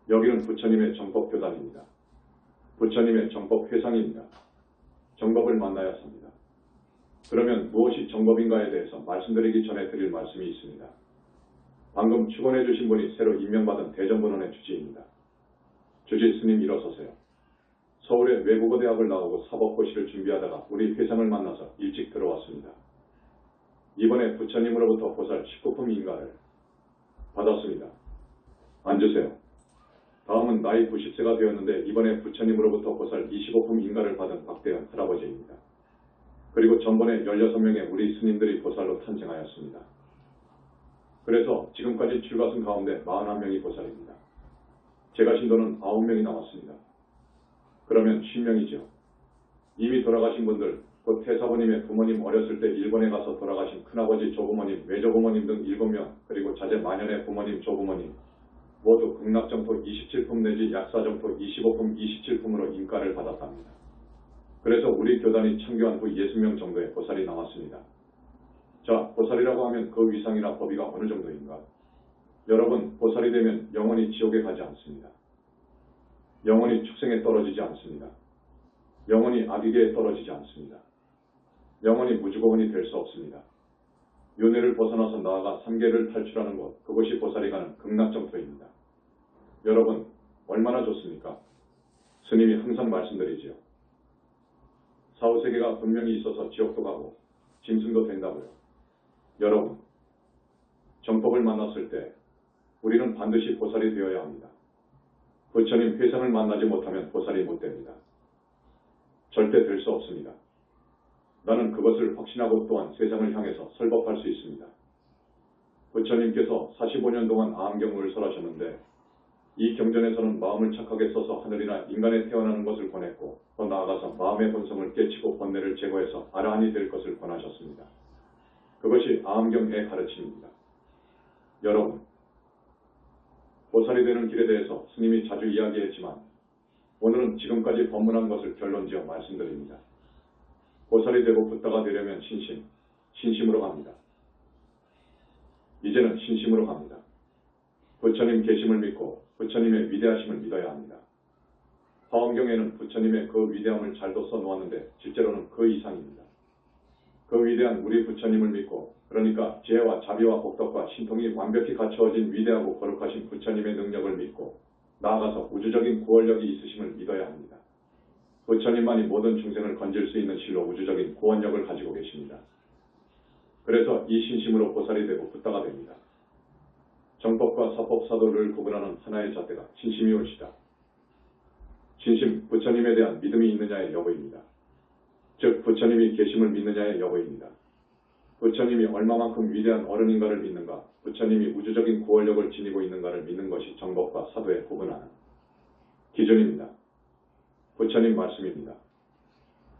여기는 부처님의 정법교단입니다. 부처님의 정법회상입니다. 정법을 만나야 삽니다. 그러면 무엇이 정법인가에 대해서 말씀드리기 전에 드릴 말씀이 있습니다. 방금 축원해 주신 분이 새로 임명받은 대전본원의 주지입니다. 주지 스님 일어서세요. 서울의 외국어 대학을 나오고 사법고시를 준비하다가 우리 회상을 만나서 일찍 들어왔습니다. 이번에 부처님으로부터 보살 19품 인가를 받았습니다. 앉으세요. 다음은 나이 90세가 되었는데 이번에 부처님으로부터 보살 25품 인가를 받은 박대현 할아버지입니다. 그리고 전번에 16명의 우리 스님들이 보살로 탄생하였습니다. 그래서 지금까지 출가승 가운데 41명이 보살입니다. 제가 신도는 9명이 남았습니다. 그러면 50명이죠. 이미 돌아가신 분들, 곧 태사부님의 부모님 어렸을 때 일본에 가서 돌아가신 큰아버지 조부모님, 외조부모님 등 7명, 그리고 자제 만연의 부모님, 조부모님 모두 극락정토 27품 내지 약사정토 25품 27품으로 인가를 받았답니다. 그래서 우리 교단이 창교한 후 60명 정도의 보살이 나왔습니다. 자, 보살이라고 하면 그 위상이나 법위가 어느 정도인가? 여러분, 보살이 되면 영원히 지옥에 가지 않습니다. 영원히 축생에 떨어지지 않습니다. 영원히 아비계에 떨어지지 않습니다. 영원히 무주고원이 될 수 없습니다. 윤회를 벗어나서 나아가 삼계를 탈출하는 곳, 그것이 보살이 가는 극락정토입니다. 여러분, 얼마나 좋습니까? 스님이 항상 말씀드리지요. 사후세계가 분명히 있어서 지옥도 가고 짐승도 된다고요. 여러분, 정법을 만났을 때 우리는 반드시 보살이 되어야 합니다. 부처님 회상을 만나지 못하면 보살이 못 됩니다. 절대 될 수 없습니다. 나는 그것을 확신하고 또한 세상을 향해서 설법할 수 있습니다. 부처님께서 45년 동안 아함경을 설하셨는데 이 경전에서는 마음을 착하게 써서 하늘이나 인간에 태어나는 것을 권했고 더 나아가서 마음의 본성을 깨치고 번뇌를 제거해서 아라한이 될 것을 권하셨습니다. 그것이 아함경의 가르침입니다. 여러분, 보살이 되는 길에 대해서 스님이 자주 이야기했지만 오늘은 지금까지 법문한 것을 결론지어 말씀드립니다. 보살이 되고 붓다가 되려면 신심으로 갑니다. 이제는 신심으로 갑니다. 부처님 계심을 믿고 부처님의 위대하심을 믿어야 합니다. 화엄경에는 부처님의 그 위대함을 잘도 써놓았는데 실제로는 그 이상입니다. 그 위대한 우리 부처님을 믿고, 그러니까 지혜와 자비와 복덕과 신통이 완벽히 갖추어진 위대하고 거룩하신 부처님의 능력을 믿고 나아가서 우주적인 구원력이 있으심을 믿어야 합니다. 부처님만이 모든 중생을 건질 수 있는 실로 우주적인 구원력을 가지고 계십니다. 그래서 이 신심으로 보살이 되고 붓다가 됩니다. 정법과 사법 사도를 구분하는 하나의 잣대가 신심이 옳시다. 신심, 부처님에 대한 믿음이 있느냐의 여부입니다. 즉 부처님이 계심을 믿느냐의 여부입니다. 부처님이 얼마만큼 위대한 어른인가를 믿는가, 부처님이 우주적인 구원력을 지니고 있는가를 믿는 것이 정법과 사도의 구분하는 기준입니다. 부처님 말씀입니다.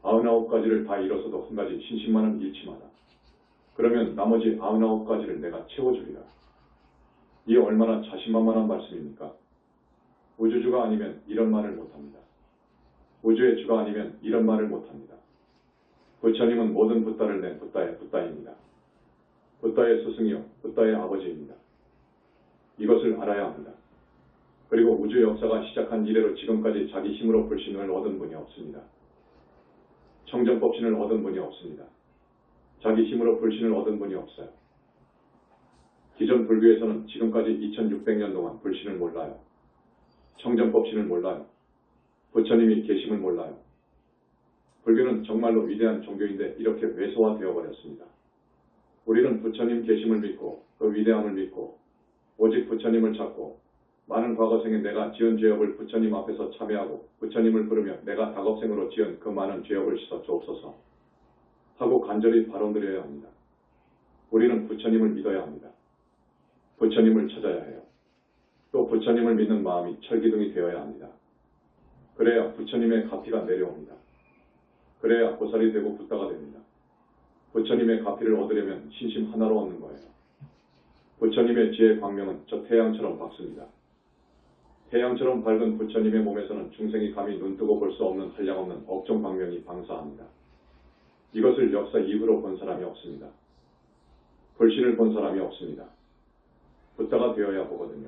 99가지를 다 잃어서도 한 가지 신심만은 잃지 마라. 그러면 나머지 99가지를 내가 채워주리라. 이 얼마나 자신만만한 말씀입니까? 우주주가 아니면 이런 말을 못합니다. 우주의 주가 아니면 이런 말을 못합니다. 부처님은 모든 붓다를 낸 붓다의 붓다입니다. 붓다의 스승이요, 붓다의 아버지입니다. 이것을 알아야 합니다. 그리고 우주 역사가 시작한 이래로 지금까지 자기 힘으로 불신을 얻은 분이 없습니다. 청정법신을 얻은 분이 없습니다. 자기 힘으로 불신을 얻은 분이 없어요. 기존 불교에서는 지금까지 2600년 동안 불신을 몰라요. 청정법신을 몰라요. 부처님이 계심을 몰라요. 불교는 정말로 위대한 종교인데 이렇게 왜소화되어 버렸습니다. 우리는 부처님 계심을 믿고 그 위대함을 믿고 오직 부처님을 찾고 많은 과거생에 내가 지은 죄업을 부처님 앞에서 참회하고 부처님을 부르며 내가 다겁생으로 지은 그 많은 죄업을 씻어 주옵소서 하고 간절히 발언드려야 합니다. 우리는 부처님을 믿어야 합니다. 부처님을 찾아야 해요. 또 부처님을 믿는 마음이 철기둥이 되어야 합니다. 그래야 부처님의 가피가 내려옵니다. 그래야 보살이 되고 붓다가 됩니다. 부처님의 가피를 얻으려면 신심 하나로 얻는 거예요. 부처님의 지혜의 광명은 저 태양처럼 밝습니다. 태양처럼 밝은 부처님의 몸에서는 중생이 감히 눈뜨고 볼 수 없는 한량없는 업종 광명이 방사합니다. 이것을 역사 이후로 본 사람이 없습니다. 불신을 본 사람이 없습니다. 붓다가 되어야 보거든요.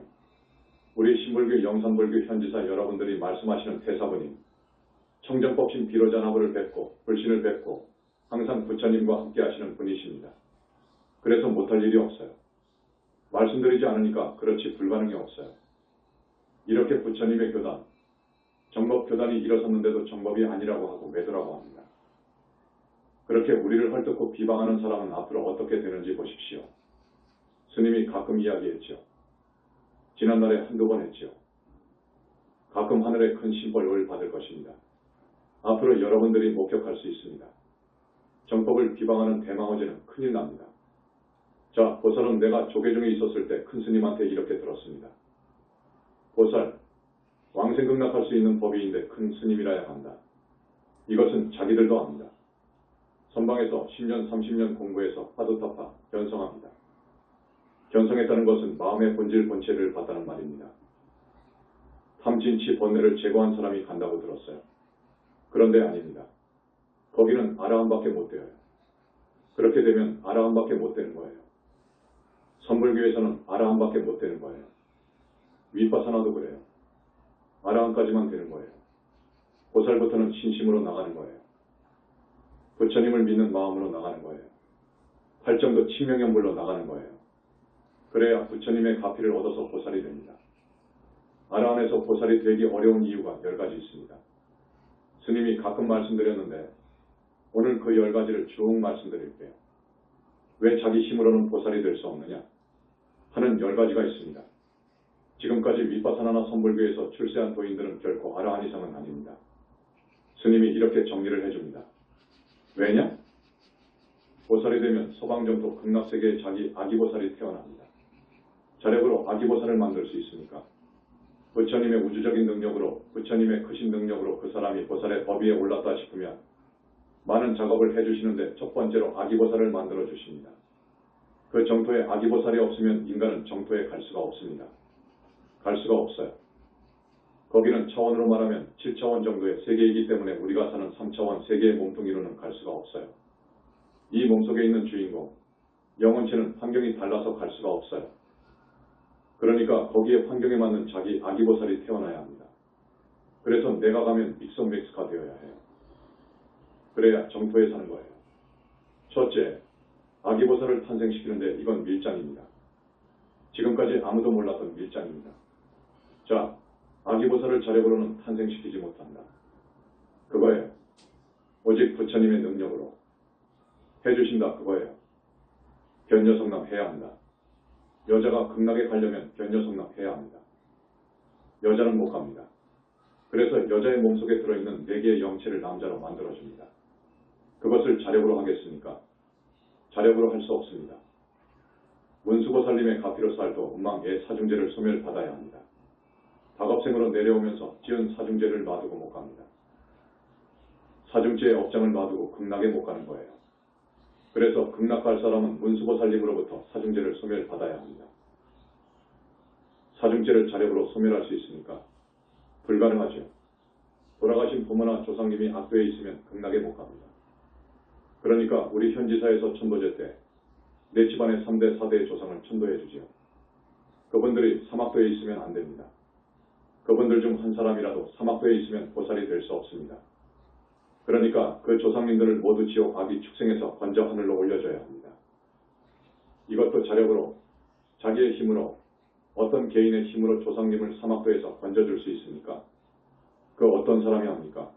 우리 신불교 영산불교 현지사 여러분들이 말씀하시는 태사부님, 청정법신 비로자나부를 뵙고 불신을 뵙고 항상 부처님과 함께 하시는 분이십니다. 그래서 못할 일이 없어요. 말씀드리지 않으니까 그렇지 불가능이 없어요. 이렇게 부처님의 교단, 정법교단이 일어섰는데도 정법이 아니라고 하고 매도라고 합니다. 그렇게 우리를 헐뜯고 비방하는 사람은 앞으로 어떻게 되는지 보십시오. 스님이 가끔 이야기했죠. 지난날에 한두 번 했죠. 가끔 하늘에 큰 심벌을 받을 것입니다. 앞으로 여러분들이 목격할 수 있습니다. 정법을 비방하는 대망어제는 큰일 납니다. 자, 보살은 내가 조계중에 있었을 때 큰 스님한테 이렇게 들었습니다. 보살, 왕생극락할 수 있는 법이인데 큰 스님이라야 한다. 이것은 자기들도 압니다. 선방에서 10년, 30년 공부해서 파도타파 견성합니다. 견성했다는 것은 마음의 본질 본체를 봤다는 말입니다. 탐진치 번뇌를 제거한 사람이 간다고 들었어요. 그런데 아닙니다. 거기는 아라함밖에 못 되어요. 그렇게 되면 아라함밖에 못 되는 거예요. 선불교에서는 아라함밖에 못 되는 거예요. 위파사나도 그래요. 아라함까지만 되는 거예요. 보살부터는 신심으로 나가는 거예요. 부처님을 믿는 마음으로 나가는 거예요. 팔정도 친명연불로 나가는 거예요. 그래야 부처님의 가피를 얻어서 보살이 됩니다. 아라한에서 보살이 되기 어려운 이유가 10가지 있습니다. 스님이 가끔 말씀드렸는데 오늘 그 10가지를 쭉 말씀드릴게요. 왜 자기 힘으로는 보살이 될 수 없느냐 하는 10가지가 있습니다. 지금까지 위파사나나 선불교에서 출세한 도인들은 결코 아라한 이상은 아닙니다. 스님이 이렇게 정리를 해줍니다. 왜냐? 보살이 되면 소방정토 극락세계에 자기 아기보살이 태어납니다. 자력으로 아기보살을 만들 수 있습니까? 부처님의 우주적인 능력으로, 부처님의 크신 능력으로 그 사람이 보살의 법 위에 올랐다 싶으면 많은 작업을 해주시는데 첫 번째로 아기보살을 만들어 주십니다. 그 정토에 아기보살이 없으면 인간은 정토에 갈 수가 없습니다. 갈 수가 없어요. 거기는 차원으로 말하면 7차원 정도의 세계이기 때문에 우리가 사는 3차원 세계의 몸뚱이로는 갈 수가 없어요. 이 몸속에 있는 주인공, 영혼체는 환경이 달라서 갈 수가 없어요. 그러니까 거기에 환경에 맞는 자기 아기보살이 태어나야 합니다. 그래서 내가 가면 믹스가 되어야 해요. 그래야 정토에 사는 거예요. 첫째, 아기보살을 탄생시키는데 이건 밀장입니다. 지금까지 아무도 몰랐던 밀장입니다. 자, 아기보살을 자력으로는 탄생시키지 못한다. 그거예요. 오직 부처님의 능력으로 해주신다. 그거예요. 견여성남 해야 한다. 여자가 극락에 가려면 견여성남 해야 합니다. 여자는 못 갑니다. 그래서 여자의 몸속에 들어있는 4개의 영체를 남자로 만들어줍니다. 그것을 자력으로 하겠습니까? 자력으로 할 수 없습니다. 문수보살님의 가피로살도 음망의 사중제를 소멸받아야 합니다. 다급생으로 내려오면서 지은 사중제를 놔두고 못 갑니다. 사중제의 업장을 놔두고 극락에 못 가는 거예요. 그래서 극락 갈 사람은 문수보살님으로부터 사중제를 소멸받아야 합니다. 사중제를 자력으로 소멸할 수 있습니까? 불가능하죠. 돌아가신 부모나 조상님이 악도에 있으면 극락에 못 갑니다. 그러니까 우리 현지사에서 천도제 때 내 집안의 3대, 4대의 조상을 천도해 주지요. 그분들이 사막도에 있으면 안 됩니다. 그분들 중 한 사람이라도 사막도에 있으면 보살이 될 수 없습니다. 그러니까 그 조상님들을 모두 지옥 아기 축생에서 건져 하늘로 올려줘야 합니다. 이것도 자력으로, 자기의 힘으로, 어떤 개인의 힘으로 조상님을 사막도에서 건져줄 수 있습니까? 그 어떤 사람이 합니까?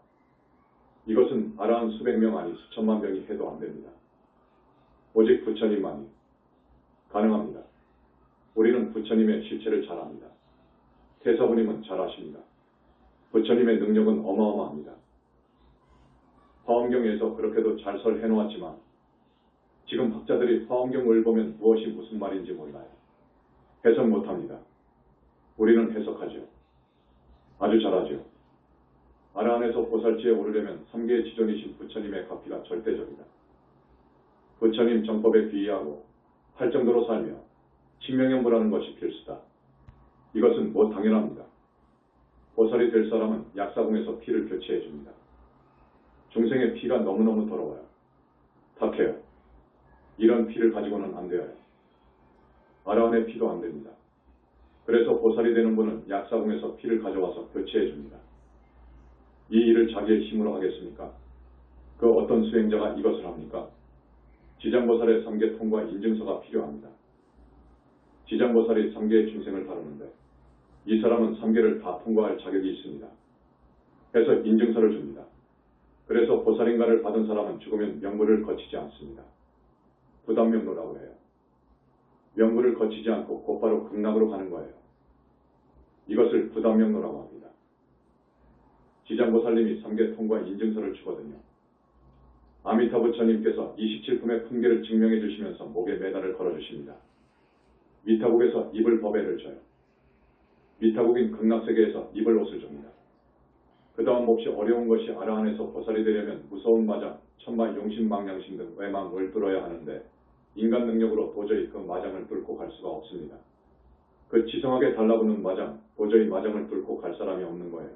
이것은 아라한 수백 명 아니 수천만 명이 해도 안 됩니다. 오직 부처님만이 가능합니다. 우리는 부처님의 실체를 잘 압니다. 태사부님은 잘 아십니다. 부처님의 능력은 어마어마합니다. 화엄경에서 그렇게도 잘 설해놓았지만 지금 학자들이 화엄경을 보면 무엇이 무슨 말인지 몰라요. 해석 못합니다. 우리는 해석하죠. 아주 잘하죠. 아라한에서 보살지에 오르려면 3계의 지존이신 부처님의 가피가 절대적이다. 부처님 정법에 귀의하고 할 정도로 살며 친명연불하는 것이 필수다. 이것은 뭐 당연합니다. 보살이 될 사람은 약사궁에서 피를 교체해 줍니다. 중생의 피가 너무너무 더러워요. 탁해요. 이런 피를 가지고는 안 돼요. 아라한의 피도 안 됩니다. 그래서 보살이 되는 분은 약사궁에서 피를 가져와서 교체해 줍니다. 이 일을 자기의 힘으로 하겠습니까? 그 어떤 수행자가 이것을 합니까? 지장보살의 3계 통과 인증서가 필요합니다. 지장보살이 3계의 중생을 다루는데 이 사람은 3계를 다 통과할 자격이 있습니다. 해서 인증서를 줍니다. 그래서 보살인가를 받은 사람은 죽으면 명부를 거치지 않습니다. 부담명로라고 해요. 명부를 거치지 않고 곧바로 극락으로 가는 거예요. 이것을 부담명로라고 합니다. 지장보살님이 3계 통과 인증서를 주거든요. 아미타 부처님께서 27품의 품계를 증명해 주시면서 목에 메달을 걸어주십니다. 미타국에서 입을 법회를 줘요. 미타국인 극락세계에서 입을 옷을 줍니다. 그 다음 몹시 어려운 것이 아라한에서 보살이 되려면 무서운 마장, 천마 용심망량심 등 외망을 뚫어야 하는데 인간 능력으로 도저히 그 마장을 뚫고 갈 수가 없습니다. 그 지성하게 달라붙는 마장, 도저히 마장을 뚫고 갈 사람이 없는 거예요.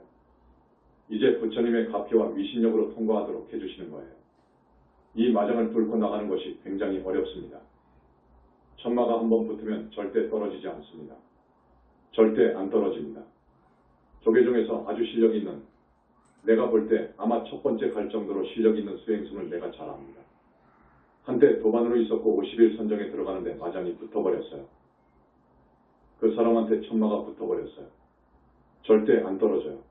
이제 부처님의 가피와 위신력으로 통과하도록 해주시는 거예요. 이 마장을 뚫고 나가는 것이 굉장히 어렵습니다. 천마가 한번 붙으면 절대 떨어지지 않습니다. 절대 안 떨어집니다. 조계 중에서 아주 실력 있는, 내가 볼 때 아마 첫 번째 갈 정도로 실력 있는 수행승을 내가 잘 압니다. 한때 도반으로 있었고 50일 선정에 들어가는데 마장이 붙어버렸어요. 그 사람한테 천마가 붙어버렸어요. 절대 안 떨어져요.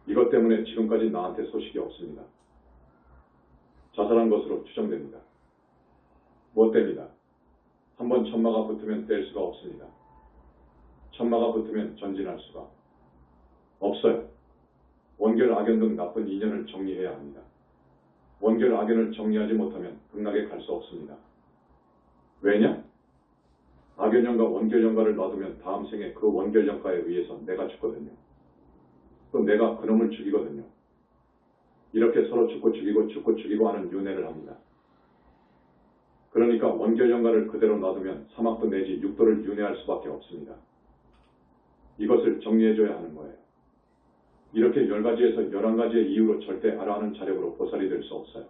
이것 때문에 지금까지 나한테 소식이 없습니다. 자살한 것으로 추정됩니다. 못 됩니다. 한번 천마가 붙으면 뗄 수가 없습니다. 천마가 붙으면 전진할 수가 없어요. 원결 악연 등 나쁜 인연을 정리해야 합니다. 원결 악연을 정리하지 못하면 극락에 갈 수 없습니다. 왜냐? 악연연과 원결연과를 놔두면 다음 생에 그 원결연과에 의해서 내가 죽거든요. 또 내가 그놈을 죽이거든요. 이렇게 서로 죽고 죽이고 하는 윤회를 합니다. 그러니까 원결연과를 그대로 놔두면 사막도 내지 육도를 윤회할 수밖에 없습니다. 이것을 정리해줘야 하는 거예요. 이렇게 10가지에서 11가지의 이유로 절대 아라하는 자력으로 보살이 될 수 없어요.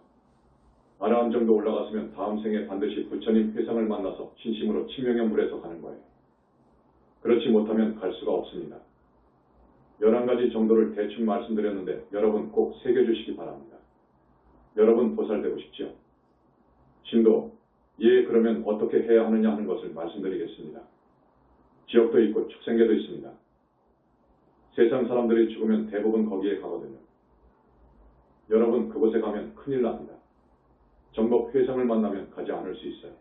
아라함 정도 올라갔으면 다음 생에 반드시 부처님 회상을 만나서 진심으로 친명연불해서 가는 거예요. 그렇지 못하면 갈 수가 없습니다. 11가지 정도를 대충 말씀드렸는데 여러분 꼭 새겨주시기 바랍니다. 여러분 보살되고 싶지요? 신도, 예, 그러면 어떻게 해야 하느냐 하는 것을 말씀드리겠습니다. 지옥도 있고 축생계도 있습니다. 세상 사람들이 죽으면 대부분 거기에 가거든요. 여러분 그곳에 가면 큰일 납니다. 정법 회상을 만나면 가지 않을 수 있어요.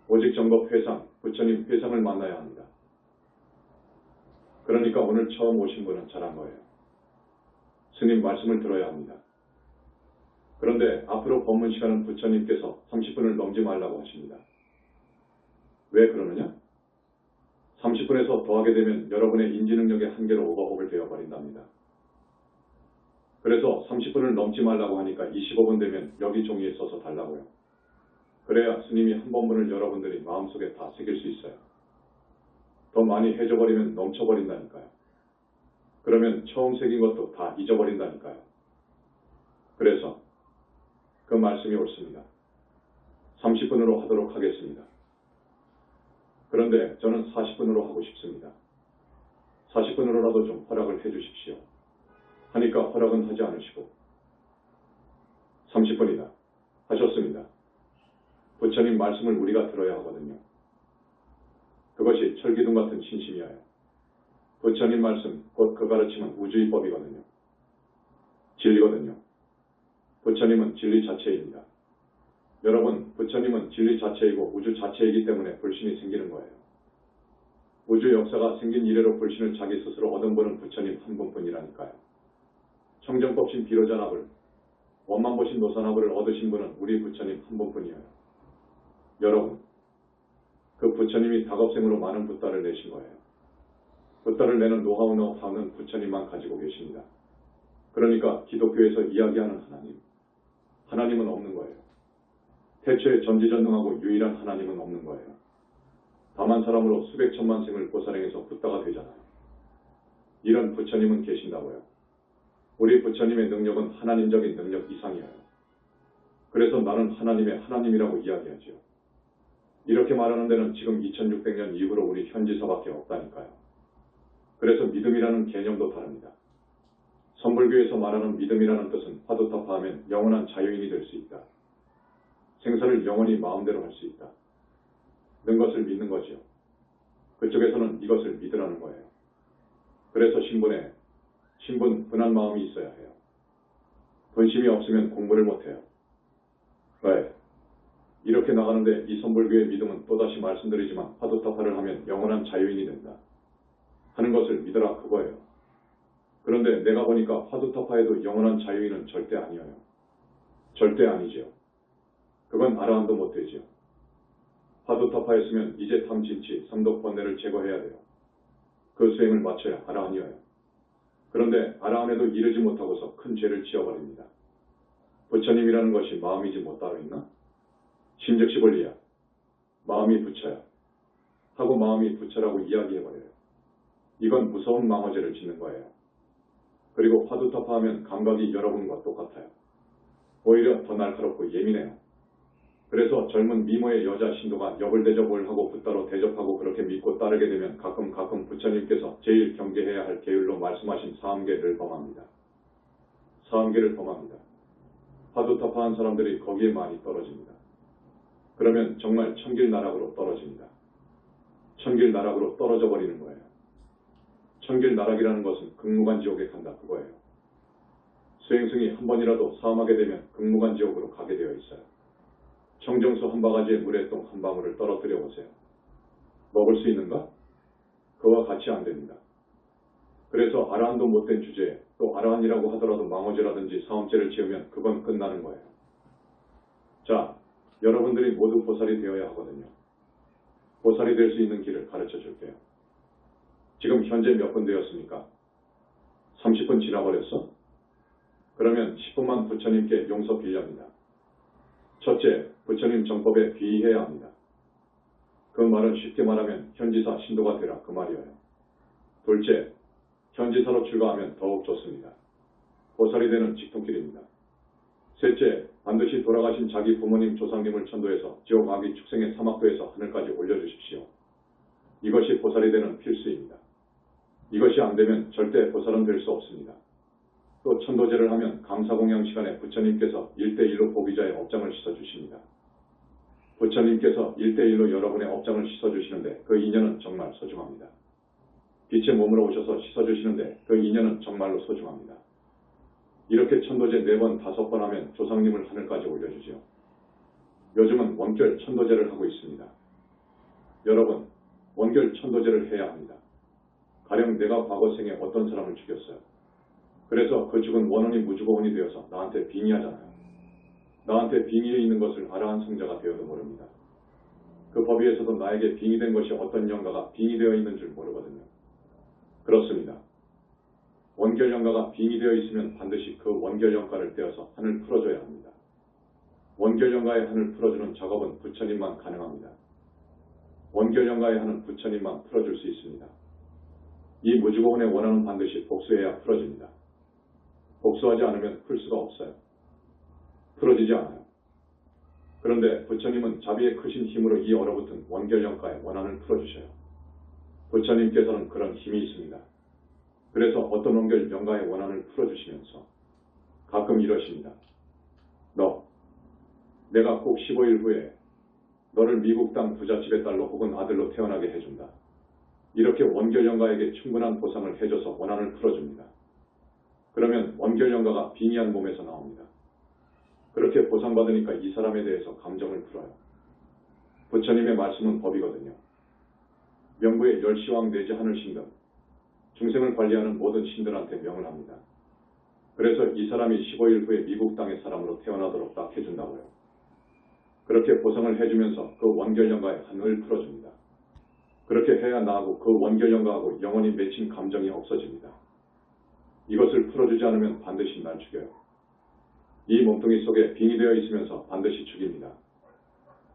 오직 정법 회상, 부처님 회상을 만나야 합니다. 그러니까 오늘 처음 오신 분은 잘한 거예요. 스님 말씀을 들어야 합니다. 그런데 앞으로 법문 시간은 부처님께서 30분을 넘지 말라고 하십니다. 왜 그러느냐? 30분에서 더하게 되면 여러분의 인지능력의 한계로 오버호흡을 되어버린답니다. 그래서 30분을 넘지 말라고 하니까 25분 되면 여기 종이에 써서 달라고요. 그래야 스님이 한 법문을 여러분들이 마음속에 다 새길 수 있어요. 더 많이 해줘버리면 넘쳐버린다니까요. 그러면 처음 새긴 것도 다 잊어버린다니까요. 그래서 그 말씀이 옳습니다. 30분으로 하도록 하겠습니다. 그런데 저는 40분으로 하고 싶습니다. 40분으로라도 좀 허락을 해주십시오. 하니까 허락은 하지 않으시고 30분이다. 하셨습니다. 부처님 말씀을 우리가 들어야 하거든요. 그것이 철기둥 같은 신심이에요. 부처님 말씀, 곧 그 가르침은 우주의 법이거든요. 진리거든요. 부처님은 진리 자체입니다. 여러분, 부처님은 진리 자체이고 우주 자체이기 때문에 불신이 생기는 거예요. 우주 역사가 생긴 이래로 불신을 자기 스스로 얻은 분은 부처님 한 분뿐이라니까요. 청정법신 비로자나불, 원만보신 노사나불을 얻으신 분은 우리 부처님 한 분뿐이에요. 여러분, 그 부처님이 다겁생으로 많은 붓다를 내신 거예요. 붓다를 내는 노하우는 부처님만 가지고 계십니다. 그러니까 기독교에서 이야기하는 하나님은 없는 거예요. 태초에 전지전능하고 유일한 하나님은 없는 거예요. 다만 사람으로 수백 천만 생을 보살행해서 붓다가 되잖아요. 이런 부처님은 계신다고요. 우리 부처님의 능력은 하나님적인 능력 이상이에요. 그래서 나는 하나님의 하나님이라고 이야기하지요. 이렇게 말하는 데는 지금 2600년 이후로 우리 현지사밖에 없다니까요. 그래서 믿음이라는 개념도 다릅니다. 선불교에서 말하는 믿음이라는 뜻은 화두타파하면 영원한 자유인이 될 수 있다. 생사를 영원히 마음대로 할 수 있다. 는 것을 믿는 거지요. 그쪽에서는 이것을 믿으라는 거예요. 그래서 신분, 분한 마음이 있어야 해요. 본심이 없으면 공부를 못해요. 왜? 이렇게 나가는데 이 선불교의 믿음은 또다시 말씀드리지만 화두타파를 하면 영원한 자유인이 된다. 하는 것을 믿어라 그거예요. 그런데 내가 보니까 화두타파에도 영원한 자유인은 절대 아니에요. 절대 아니지요. 그건 아라한도 못 되지요. 화두타파에 쓰면 이제 탐진치, 삼독 번뇌를 제거해야 돼요. 그 수행을 마쳐야 아라한이어요. 그런데 아라한에도 이르지 못하고서 큰 죄를 지어버립니다. 부처님이라는 것이 마음이지 뭐 따로 있나? 심즉시 본리야. 마음이 부처야. 하고 마음이 부처라고 이야기해버려요. 이건 무서운 망어죄를 짓는 거예요. 그리고 화두타파하면 감각이 여러분과 똑같아요. 오히려 더 날카롭고 예민해요. 그래서 젊은 미모의 여자 신도가 역을 대접을 하고 붓다로 대접하고 그렇게 믿고 따르게 되면 가끔 부처님께서 제일 경계해야 할 계율로 말씀하신 사암계를 범합니다. 사암계를 범합니다. 화두타파한 사람들이 거기에 많이 떨어집니다. 그러면 정말 천길나락으로 떨어집니다. 천길나락으로 떨어져 버리는 거예요. 천길나락이라는 것은 극무간지옥에 간다 그거예요. 수행승이 한 번이라도 사함하게 되면 극무간지옥으로 가게 되어 있어요. 청정수 한 바가지에 물의 똥 한 방울을 떨어뜨려 보세요. 먹을 수 있는가? 그와 같이 안 됩니다. 그래서 아라한도 못된 주제에 또 아라한이라고 하더라도 망어죄라든지 사음죄를 지으면 그건 끝나는 거예요. 자, 여러분들이 모두 보살이 되어야 하거든요. 보살이 될 수 있는 길을 가르쳐 줄게요. 지금 현재 몇 분 되었습니까? 30분 지나버렸어? 그러면 10분만 부처님께 용서 빌려합니다. 첫째, 부처님 정법에 귀의해야 합니다. 그 말은 쉽게 말하면 현지사 신도가 되라 그 말이에요. 둘째, 현지사로 출가하면 더욱 좋습니다. 보살이 되는 직통길입니다. 셋째, 반드시 돌아가신 자기 부모님 조상님을 천도해서 지옥 아기 축생의 사막도에서 하늘까지 올려주십시오. 이것이 보살이 되는 필수입니다. 이것이 안 되면 절대 보살은 될 수 없습니다. 또 천도제를 하면 감사공양 시간에 부처님께서 1대1로 보기자의 업장을 씻어주십니다. 부처님께서 1대1로 여러분의 업장을 씻어주시는데 그 인연은 정말 소중합니다. 빛의 몸으로 오셔서 씻어주시는데 그 인연은 정말로 소중합니다. 이렇게 천도제 4번, 5번 하면 조상님을 하늘까지 올려주죠. 요즘은 원결 천도제를 하고 있습니다. 여러분, 원결 천도제를 해야 합니다. 가령 내가 과거 생에 어떤 사람을 죽였어요. 그래서 그 죽은 원혼이 무주고혼이 되어서 나한테 빙의하잖아요. 나한테 빙의해 있는 것을 아라한 성자가 되어도 모릅니다. 그 법위에서도 나에게 빙의된 것이 어떤 영가가 빙의되어 있는 줄 모르거든요. 그렇습니다. 원결영가가 빙의되어 있으면 반드시 그 원결영가를 떼어서 한을 풀어줘야 합니다. 원결영가의 한을 풀어주는 작업은 부처님만 가능합니다. 원결영가의 한은 부처님만 풀어줄 수 있습니다. 이 무주고혼의 원한은 반드시 복수해야 풀어집니다. 복수하지 않으면 풀 수가 없어요. 풀어지지 않아요. 그런데 부처님은 자비의 크신 힘으로 이 얼어붙은 원결영가의 원한을 풀어주셔요. 부처님께서는 그런 힘이 있습니다. 그래서 어떤 원결영가의 원한을 풀어주시면서 가끔 이러십니다. 내가 꼭 15일 후에 너를 미국 땅 부잣집의 딸로 혹은 아들로 태어나게 해준다. 이렇게 원결영가에게 충분한 보상을 해줘서 원한을 풀어줍니다. 그러면 원결영가가 빙의한 몸에서 나옵니다. 그렇게 보상받으니까 이 사람에 대해서 감정을 풀어요. 부처님의 말씀은 법이거든요. 명부의 열시왕 내지 하늘신등, 중생을 관리하는 모든 신들한테 명을 합니다. 그래서 이 사람이 15일 후에 미국 땅의 사람으로 태어나도록 딱 해준다고요. 그렇게 보상을 해주면서 그 원결영가의 한을 풀어줍니다. 그렇게 해야 나하고 그 원결영가하고 영원히 맺힌 감정이 없어집니다. 이것을 풀어주지 않으면 반드시 날 죽여요. 이 몸뚱이 속에 빙의되어 있으면서 반드시 죽입니다.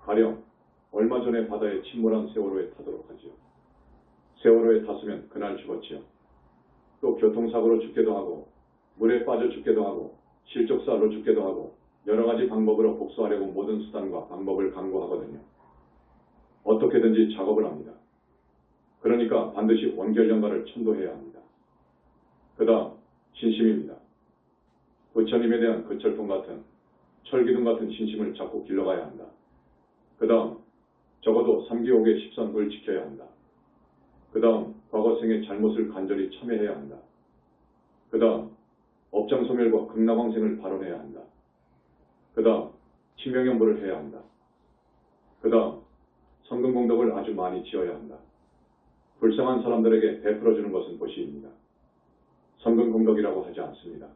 가령 얼마 전에 바다에 침몰한 세월호에 타도록 하지요. 세월호에 탔으면 그날 죽었지요. 또 교통사고로 죽게도 하고 물에 빠져 죽게도 하고 실족사로 죽게도 하고 여러 가지 방법으로 복수하려고 모든 수단과 방법을 강구하거든요. 어떻게든지 작업을 합니다. 그러니까 반드시 원결연가를 천도해야 합니다. 그 다음 신심입니다. 부처님에 대한 그 철통 같은 철기둥 같은 신심을 자꾸 길러가야 한다. 그 다음 적어도 3기옥의 10선을 지켜야 한다. 그 다음 과거생의 잘못을 간절히 참회해야 한다. 그 다음 업장소멸과 극락왕생을 발언해야 한다. 그 다음 친명연부를 해야 한다. 그 다음 성근공덕을 아주 많이 지어야 한다. 불쌍한 사람들에게 베풀어주는 것은 보시입니다. 성근공덕이라고 하지 않습니다.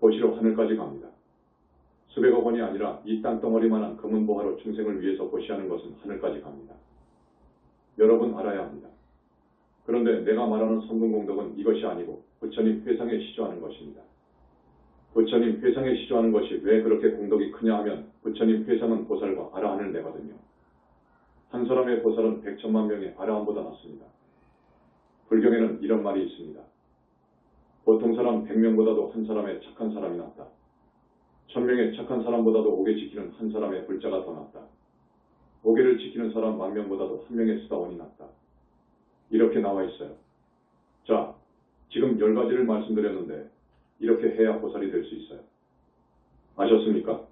보시로 하늘까지 갑니다. 수백억 원이 아니라 이 땅덩어리만한 금은보화로 중생을 위해서 보시하는 것은 하늘까지 갑니다. 여러분 알아야 합니다. 그런데 내가 말하는 성근공덕은 이것이 아니고 부처님 회상에 시조하는 것입니다. 부처님 회상에 시조하는 것이 왜 그렇게 공덕이 크냐 하면 부처님 회상은 보살과 아라한을 내거든요. 한 사람의 보살은 100천만 명의 아라한보다 낫습니다. 불경에는 이런 말이 있습니다. 보통 사람 100명보다도 한 사람의 착한 사람이 낫다. 1000명의 착한 사람보다도 옥에 지키는 한 사람의 불자가 더 낫다. 옥에를 지키는 사람 10,000명보다도 한 명의 수다원이 낫다. 이렇게 나와 있어요. 자, 지금 10가지를 말씀드렸는데 이렇게 해야 보살이 될 수 있어요. 아셨습니까?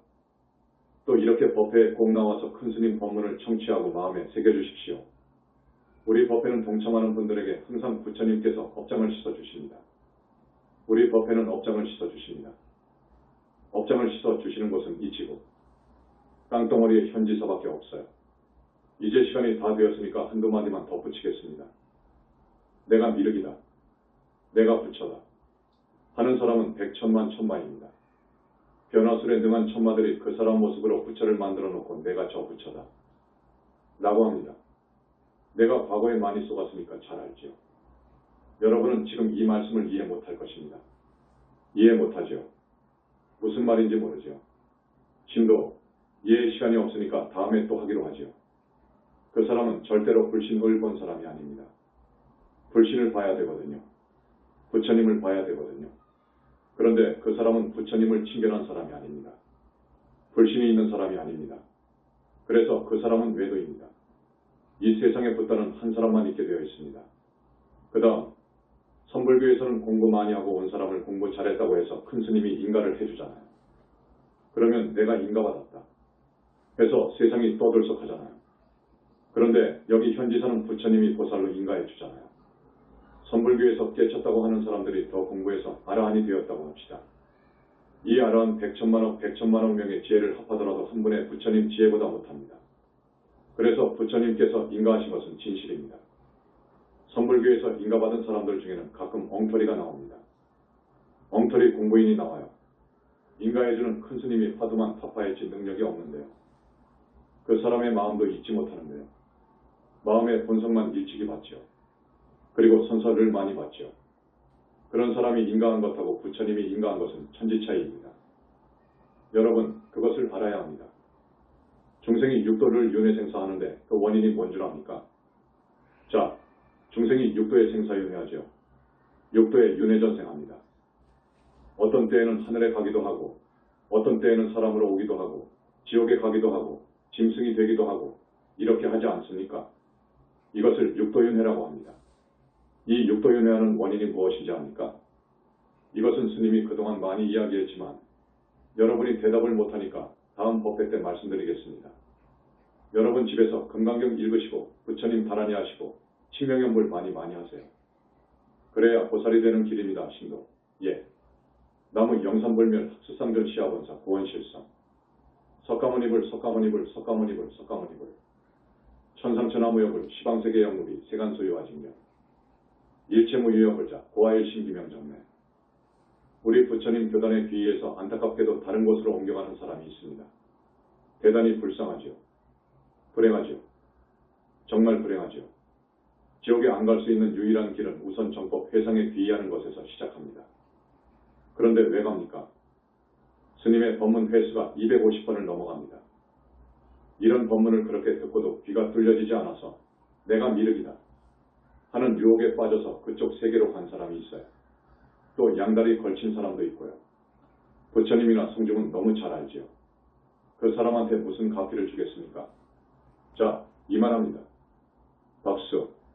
또 이렇게 법회에 꼭 나와서 큰 스님 법문을 청취하고 마음에 새겨주십시오. 우리 법회는 동참하는 분들에게 항상 부처님께서 업장을 씻어주십니다. 우리 법회는 업장을 씻어주십니다. 업장을 씻어주시는 곳은 이치고 땅덩어리에 현지서밖에 없어요. 이제 시간이 다 되었으니까 한두 마디만 덧붙이겠습니다. 내가 미륵이다. 내가 부처다. 하는 사람은 100천만 천만입니다. 변화술에 능한 천마들이 그 사람 모습으로 부처를 만들어 놓고 내가 저 부처다. 라고 합니다. 내가 과거에 많이 속았으니까 잘 알지요. 여러분은 지금 이 말씀을 이해 못할 것입니다. 이해 못하죠. 무슨 말인지 모르죠. 신도 이해의 시간이 없으니까 다음에 또 하기로 하지요. 그 사람은 절대로 불신을 본 사람이 아닙니다. 불신을 봐야 되거든요. 부처님을 봐야 되거든요. 그런데 그 사람은 부처님을 친견한 사람이 아닙니다. 불신이 있는 사람이 아닙니다. 그래서 그 사람은 외도입니다. 이 세상에 붓다는 한 사람만 있게 되어 있습니다. 그 다음 선불교에서는 공부 많이 하고 온 사람을 공부 잘했다고 해서 큰 스님이 인가를 해주잖아요. 그러면 내가 인가받았다 해서 세상이 떠들썩하잖아요. 그런데 여기 현지사는 부처님이 보살로 인가해 주잖아요. 선불교에서 깨쳤다고 하는 사람들이 더 공부해서 아라한이 되었다고 합시다. 이 아라한 100천만억 명의 지혜를 합하더라도 한 분의 부처님 지혜보다 못합니다. 그래서 부처님께서 인가하신 것은 진실입니다. 선불교에서 인가받은 사람들 중에는 가끔 엉터리가 나옵니다. 엉터리 공부인이 나와요. 인가해주는 큰 스님이 화두만 타파했지 능력이 없는데요. 그 사람의 마음도 잊지 못하는데요. 마음의 본성만 일찍이 받지요. 그리고 선서를 많이 받지요. 그런 사람이 인가한 것하고 부처님이 인가한 것은 천지 차이입니다. 여러분 그것을 알아야 합니다. 중생이 육도를 윤회 생사하는데 그 원인이 뭔 줄 압니까? 자, 중생이 육도에 생사윤회하죠. 육도에 윤회전생합니다. 어떤 때에는 하늘에 가기도 하고 어떤 때에는 사람으로 오기도 하고 지옥에 가기도 하고 짐승이 되기도 하고 이렇게 하지 않습니까? 이것을 육도윤회라고 합니다. 이 육도윤회하는 원인이 무엇인지 압니까? 이것은 스님이 그동안 많이 이야기했지만 여러분이 대답을 못하니까 다음 법회 때 말씀드리겠습니다. 여러분 집에서 금강경 읽으시고 부처님 바라니 하시고 칭명연불 많이 하세요. 그래야 보살이 되는 길입니다. 신도. 예. 나무 영산불멸 합수상전 시아본사 구원실성 석가모니불 천상천하무여불 시방세계 영무비 세간소유화직명 일체무유여불자 고아일신기명정매 우리 부처님 교단의 귀의에서 안타깝게도 다른 곳으로 옮겨가는 사람이 있습니다. 대단히 불쌍하지요. 불행하지요. 정말 불행하지요. 지옥에 안 갈 수 있는 유일한 길은 우선 정법 회상에 귀의하는 것에서 시작합니다. 그런데 왜 갑니까? 스님의 법문 횟수가 250번을 넘어갑니다. 이런 법문을 그렇게 듣고도 귀가 뚫려지지 않아서 내가 미륵이다 하는 유혹에 빠져서 그쪽 세계로 간 사람이 있어요. 또 양다리 걸친 사람도 있고요. 부처님이나 성중은 너무 잘 알지요. 그 사람한테 무슨 갚기를 주겠습니까? 자, 이만합니다. 박수.